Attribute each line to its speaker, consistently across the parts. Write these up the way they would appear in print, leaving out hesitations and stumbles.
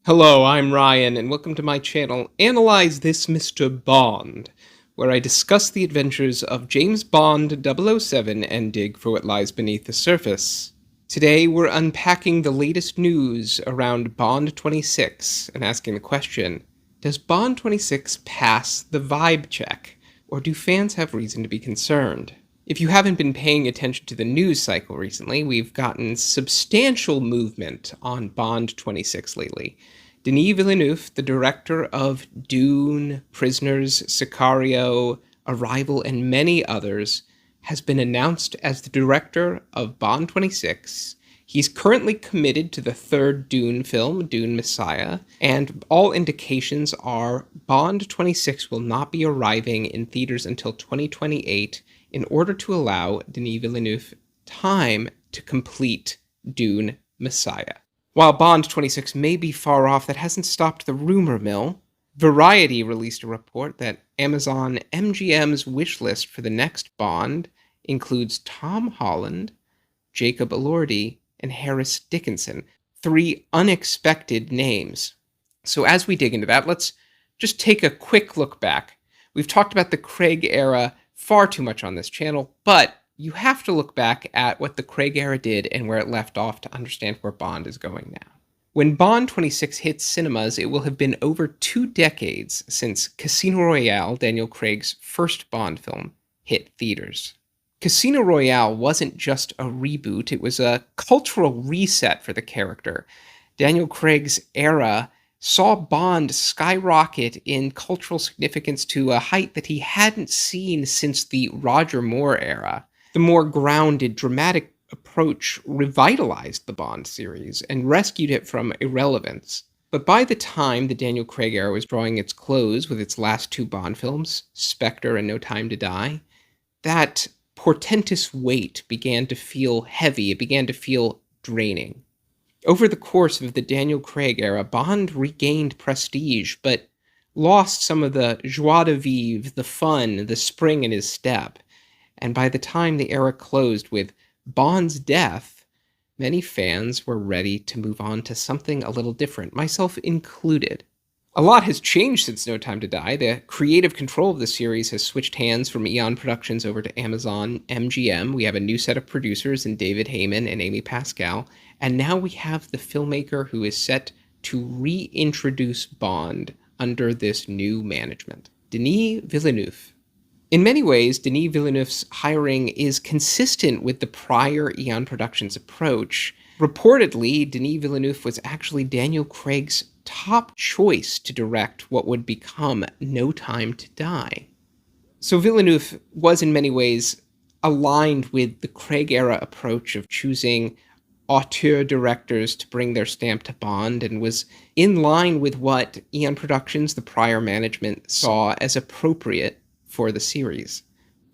Speaker 1: Hello, I'm Ryan, and welcome to my channel, Analyze This Mr. Bond, where I discuss the adventures of James Bond 007 and dig for what lies beneath the surface. Today, we're unpacking the latest news around Bond 26 and asking the question, does Bond 26 pass the vibe check, or do fans have reason to be concerned? If you haven't been paying attention to the news cycle recently, we've gotten substantial movement on Bond 26 lately. Denis Villeneuve, the director of Dune, Prisoners, Sicario, Arrival, and many others, has been announced as the director of Bond 26. He's currently committed to the third Dune film, Dune Messiah, and all indications are Bond 26 will not be arriving in theaters until 2028 in order to allow Denis Villeneuve time to complete Dune Messiah. While Bond 26 may be far off, that hasn't stopped the rumor mill. Variety released a report that Amazon MGM's wish list for the next Bond includes Tom Holland, Jacob Elordi, and Harris Dickinson, three unexpected names. So as we dig into that, let's just take a quick look back. We've talked about the Craig era far too much on this channel, but you have to look back at what the Craig era did and where it left off to understand where Bond is going now. When Bond 26 hits cinemas, it will have been over 2 decades since Casino Royale, Daniel Craig's first Bond film, hit theaters. Casino Royale wasn't just a reboot, it was a cultural reset for the character. Daniel Craig's era saw Bond skyrocket in cultural significance to a height that he hadn't seen since the Roger Moore era. The more grounded, dramatic approach revitalized the Bond series and rescued it from irrelevance. But by the time the Daniel Craig era was drawing its close with its last 2 Bond films, Spectre and No Time to Die, that portentous weight began to feel heavy, it began to feel draining. Over the course of the Daniel Craig era, Bond regained prestige, but lost some of the joie de vivre, the fun, the spring in his step. And by the time the era closed with Bond's death, many fans were ready to move on to something a little different, myself included. A lot has changed since No Time to Die. The creative control of the series has switched hands from Eon Productions over to Amazon MGM. We have a new set of producers in David Heyman and Amy Pascal, and now we have the filmmaker who is set to reintroduce Bond under this new management, Denis Villeneuve. In many ways, Denis Villeneuve's hiring is consistent with the prior Eon Productions approach. Reportedly, Denis Villeneuve was actually Daniel Craig's top choice to direct what would become No Time to Die. So Villeneuve was in many ways aligned with the Craig-era approach of choosing auteur directors to bring their stamp to Bond, and was in line with what Eon Productions, the prior management, saw as appropriate for the series.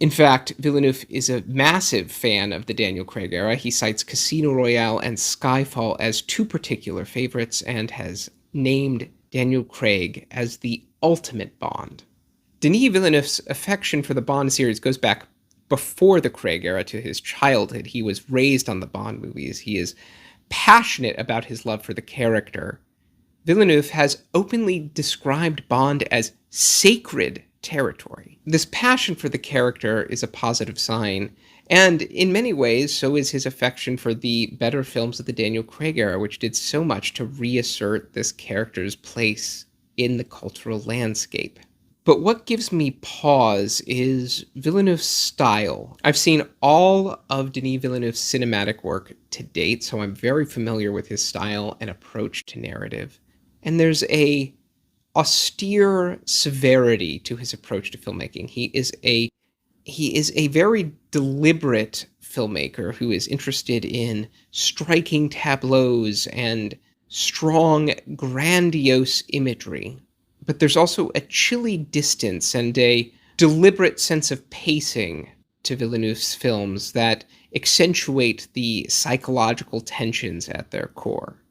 Speaker 1: In fact, Villeneuve is a massive fan of the Daniel Craig era. He cites Casino Royale and Skyfall as 2 particular favorites and has named Daniel Craig as the ultimate Bond. Denis Villeneuve's affection for the Bond series goes back before the Craig era to his childhood. He was raised on the Bond movies. He is passionate about his love for the character. Villeneuve has openly described Bond as sacred territory. This passion for the character is a positive sign, and in many ways, so is his affection for the better films of the Daniel Craig era, which did so much to reassert this character's place in the cultural landscape. But what gives me pause is Villeneuve's style. I've seen all of Denis Villeneuve's cinematic work to date, so I'm very familiar with his style and approach to narrative. And there's a austere severity to his approach to filmmaking. He is a very deliberate filmmaker who is interested in striking tableaus and strong, grandiose imagery. But there's also a chilly distance and a deliberate sense of pacing to Villeneuve's films that accentuate the psychological tensions at their core.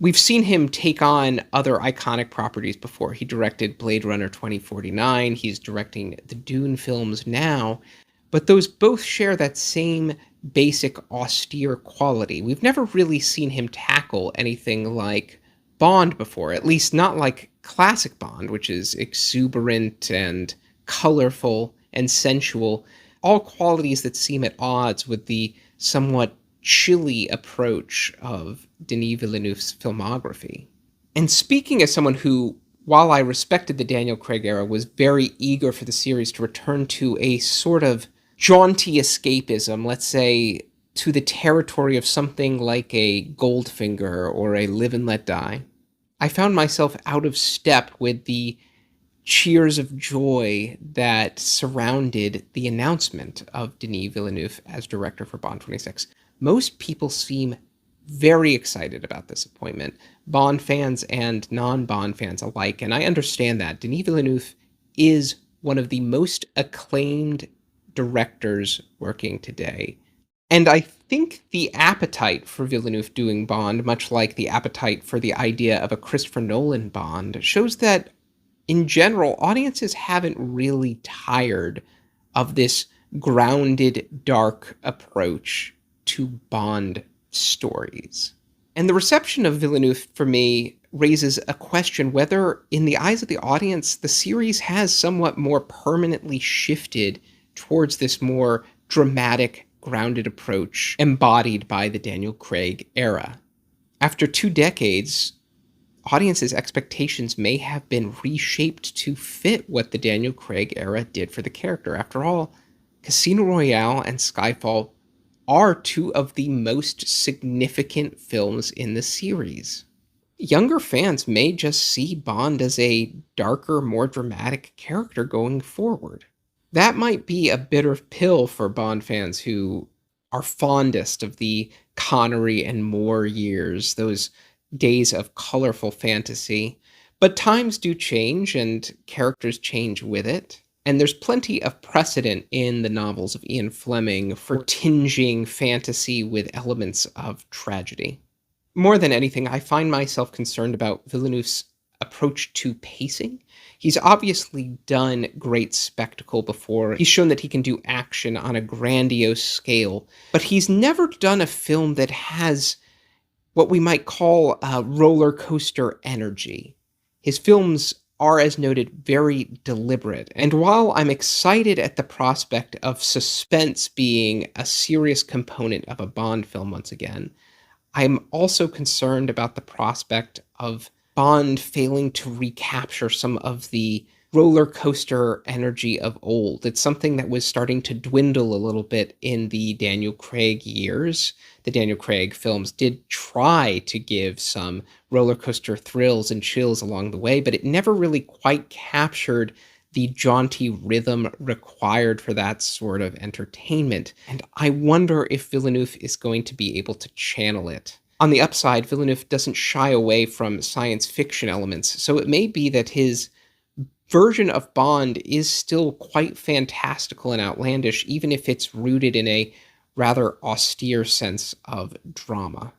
Speaker 1: We've seen him take on other iconic properties before. He directed Blade Runner 2049, he's directing the Dune films now, but those both share that same basic austere quality. We've never really seen him tackle anything like Bond before, at least not like classic Bond, which is exuberant and colorful and sensual, all qualities that seem at odds with the somewhat chilly approach of Denis Villeneuve's filmography. And speaking as someone who, while I respected the Daniel Craig era, was very eager for the series to return to a sort of jaunty escapism, let's say to the territory of something like a Goldfinger or a Live and Let Die, I found myself out of step with the cheers of joy that surrounded the announcement of Denis Villeneuve as director for Bond 26. Most people seem very excited about this appointment, Bond fans and non-Bond fans alike, and I understand that. Denis Villeneuve is one of the most acclaimed directors working today. And I think the appetite for Villeneuve doing Bond, much like the appetite for the idea of a Christopher Nolan Bond, shows that in general, audiences haven't really tired of this grounded, dark approach to Bond stories. And the reception of Villeneuve, for me, raises a question whether, in the eyes of the audience, the series has somewhat more permanently shifted towards this more dramatic, grounded approach embodied by the Daniel Craig era. After 2 decades, audiences' expectations may have been reshaped to fit what the Daniel Craig era did for the character. After all, Casino Royale and Skyfall are 2 of the most significant films in the series. Younger fans may just see Bond as a darker, more dramatic character going forward. That might be a bitter pill for Bond fans who are fondest of the Connery and Moore years, those days of colorful fantasy. But times do change and characters change with it. And there's plenty of precedent in the novels of Ian Fleming for tinging fantasy with elements of tragedy. More than anything, I find myself concerned about Villeneuve's approach to pacing. He's obviously done great spectacle before. He's shown that he can do action on a grandiose scale, but he's never done a film that has what we might call a roller coaster energy. His films are, as noted, very deliberate. And while I'm excited at the prospect of suspense being a serious component of a Bond film once again, I'm also concerned about the prospect of Bond failing to recapture some of the roller coaster energy of old. It's something that was starting to dwindle a little bit in the Daniel Craig years. The Daniel Craig films did try to give some roller coaster thrills and chills along the way, but it never really quite captured the jaunty rhythm required for that sort of entertainment. And I wonder if Villeneuve is going to be able to channel it. On the upside, Villeneuve doesn't shy away from science fiction elements, so it may be that his version of Bond is still quite fantastical and outlandish, even if it's rooted in a rather austere sense of drama.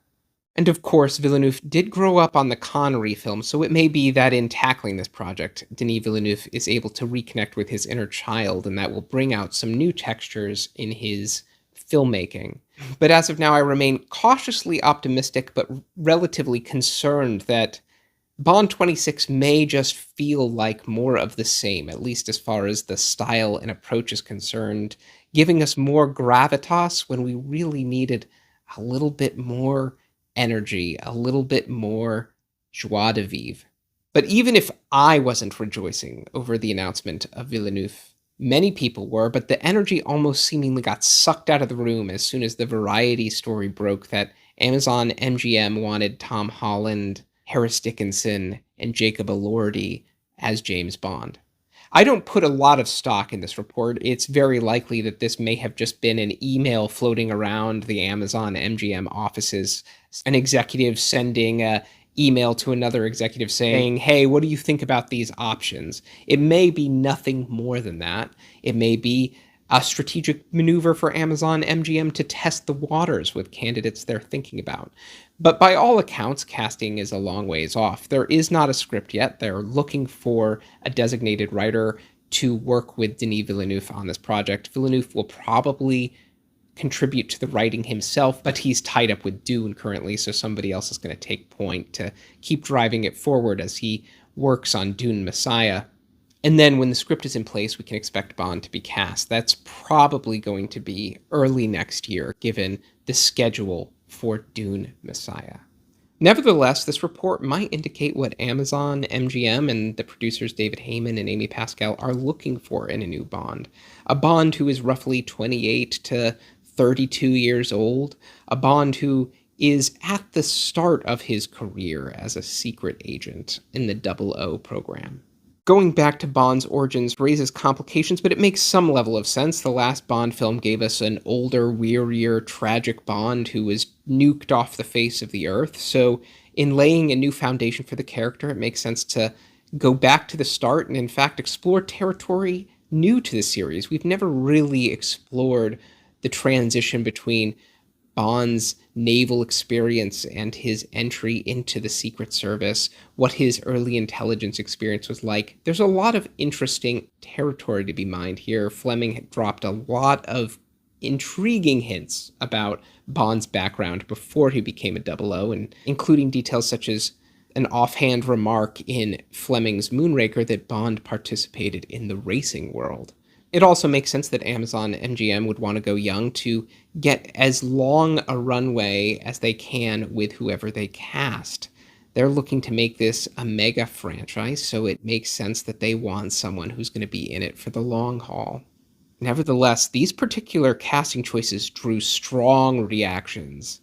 Speaker 1: And of course, Villeneuve did grow up on the Connery film, so it may be that in tackling this project, Denis Villeneuve is able to reconnect with his inner child, and that will bring out some new textures in his filmmaking. But as of now, I remain cautiously optimistic, but relatively concerned that Bond 26 may just feel like more of the same, at least as far as the style and approach is concerned, giving us more gravitas when we really needed a little bit more energy, a little bit more joie de vivre. But even if I wasn't rejoicing over the announcement of Villeneuve, many people were, but the energy almost seemingly got sucked out of the room as soon as the Variety story broke that Amazon MGM wanted Tom Holland, Harris Dickinson, and Jacob Elordi as James Bond. I don't put a lot of stock in this report. It's very likely that this may have just been an email floating around the Amazon MGM offices, an executive sending a email to another executive saying, hey, what do you think about these options? It may be nothing more than that. It may be a strategic maneuver for Amazon MGM to test the waters with candidates they're thinking about. But by all accounts, casting is a long ways off. There is not a script yet. They're looking for a designated writer to work with Denis Villeneuve on this project. Villeneuve will probably contribute to the writing himself, but he's tied up with Dune currently, so somebody else is going to take point to keep driving it forward as he works on Dune Messiah. And then when the script is in place, we can expect Bond to be cast. That's probably going to be early next year, given the schedule for Dune Messiah. Nevertheless, this report might indicate what Amazon, MGM, and the producers David Heyman and Amy Pascal are looking for in a new Bond. A Bond who is roughly 28 to 32 years old. A Bond who is at the start of his career as a secret agent in the Double O program. Going back to Bond's origins raises complications, but it makes some level of sense. The last Bond film gave us an older, wearier, tragic Bond who was nuked off the face of the earth. So in laying a new foundation for the character, it makes sense to go back to the start and in fact explore territory new to the series. We've never really explored the transition between Bond's naval experience and his entry into the Secret Service, what his early intelligence experience was like. There's a lot of interesting territory to be mined here. Fleming had dropped a lot of intriguing hints about Bond's background before he became a Double O, and including details such as an offhand remark in Fleming's Moonraker that Bond participated in the racing world. It also makes sense that Amazon and MGM would want to go young to get as long a runway as they can with whoever they cast. They're looking to make this a mega franchise, so it makes sense that they want someone who's going to be in it for the long haul. Nevertheless, these particular casting choices drew strong reactions.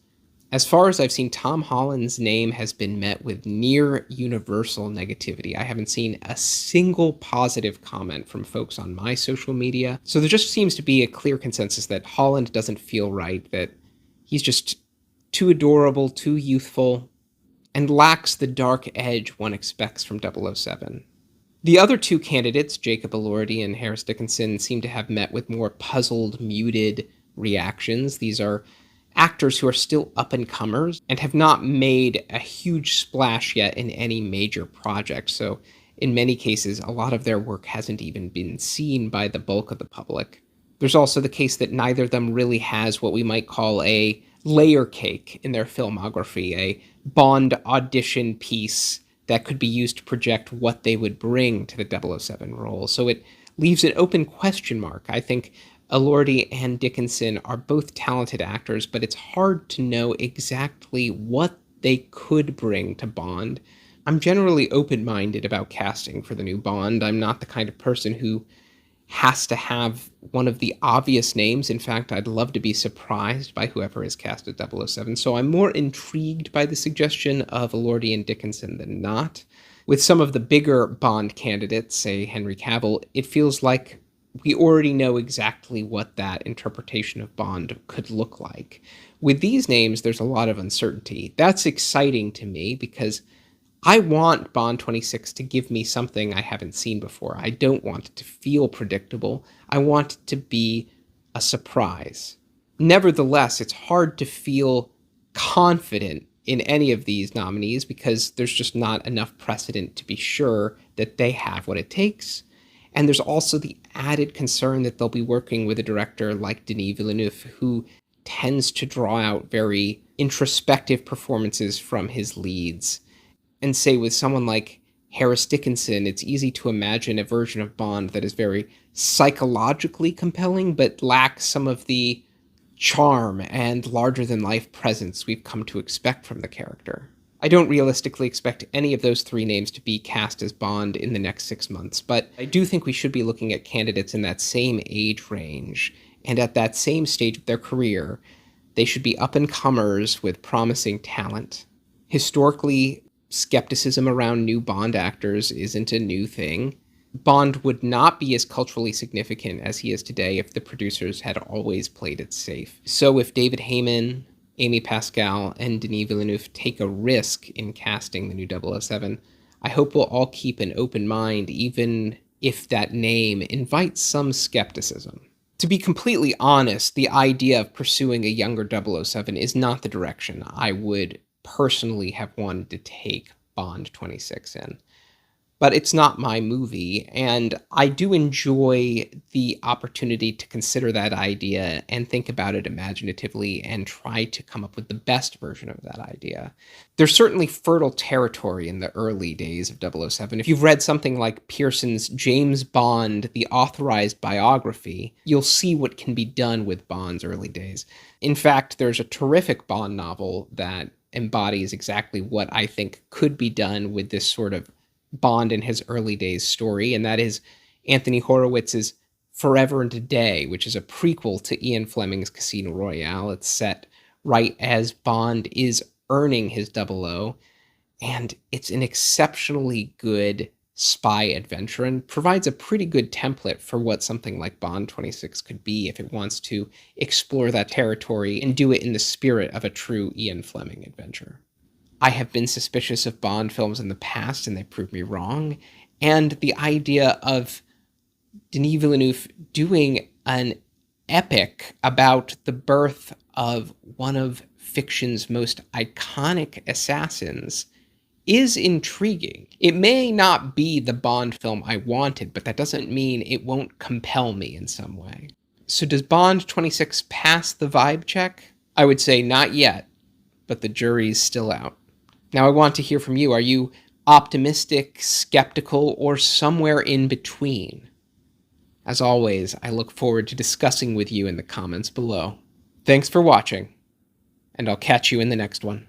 Speaker 1: As far as I've seen, Tom Holland's name has been met with near universal negativity. I haven't seen a single positive comment from folks on my social media. So there just seems to be a clear consensus that Holland doesn't feel right, that he's just too adorable, too youthful, and lacks the dark edge one expects from 007. The other two candidates, Jacob Elordi and Harris Dickinson, seem to have met with more puzzled, muted reactions. These are actors who are still up-and-comers and have not made a huge splash yet in any major project. So in many cases, a lot of their work hasn't even been seen by the bulk of the public. There's also the case that neither of them really has what we might call a layer cake in their filmography, a Bond audition piece that could be used to project what they would bring to the 007 role. So it leaves an open question mark. I think Elordi and Dickinson are both talented actors, but it's hard to know exactly what they could bring to Bond. I'm generally open-minded about casting for the new Bond. I'm not the kind of person who has to have one of the obvious names. In fact, I'd love to be surprised by whoever is cast at 007, so I'm more intrigued by the suggestion of Elordi and Dickinson than not. With some of the bigger Bond candidates, say Henry Cavill, it feels like we already know exactly what that interpretation of Bond could look like. With these names, there's a lot of uncertainty. That's exciting to me because I want Bond 26 to give me something I haven't seen before. I don't want it to feel predictable. I want it to be a surprise. Nevertheless, it's hard to feel confident in any of these nominees because there's just not enough precedent to be sure that they have what it takes. And there's also the added concern that they'll be working with a director like Denis Villeneuve, who tends to draw out very introspective performances from his leads. And say with someone like Harris Dickinson, it's easy to imagine a version of Bond that is very psychologically compelling, but lacks some of the charm and larger-than-life presence we've come to expect from the character. I don't realistically expect any of those three names to be cast as Bond in the next 6 months, but I do think we should be looking at candidates in that same age range, and at that same stage of their career. They should be up-and-comers with promising talent. Historically, skepticism around new Bond actors isn't a new thing. Bond would not be as culturally significant as he is today if the producers had always played it safe. So if David Heyman, Amy Pascal, and Denis Villeneuve take a risk in casting the new 007, I hope we'll all keep an open mind, even if that name invites some skepticism. To be completely honest, the idea of pursuing a younger 007 is not the direction I would personally have wanted to take Bond 26 in. but it's not my movie, and I do enjoy the opportunity to consider that idea and think about it imaginatively and try to come up with the best version of that idea. There's certainly fertile territory in the early days of 007. If you've read something like Pearson's James Bond, the authorized biography, you'll see what can be done with Bond's early days. In fact, there's a terrific Bond novel that embodies exactly what I think could be done with this sort of Bond in his early days story, and that is Anthony Horowitz's Forever and a Day, which is a prequel to Ian Fleming's Casino Royale. It's set right as Bond is earning his double O, and it's an exceptionally good spy adventure and provides a pretty good template for what something like Bond 26 could be if it wants to explore that territory and do it in the spirit of a true Ian Fleming adventure. I have been suspicious of Bond films in the past, and they proved me wrong. And the idea of Denis Villeneuve doing an epic about the birth of one of fiction's most iconic assassins is intriguing. It may not be the Bond film I wanted, but that doesn't mean it won't compel me in some way. So does Bond 26 pass the vibe check? I would say not yet, but the jury's still out. Now, I want to hear from you. Are you optimistic, skeptical, or somewhere in between? As always, I look forward to discussing with you in the comments below. Thanks for watching, and I'll catch you in the next one.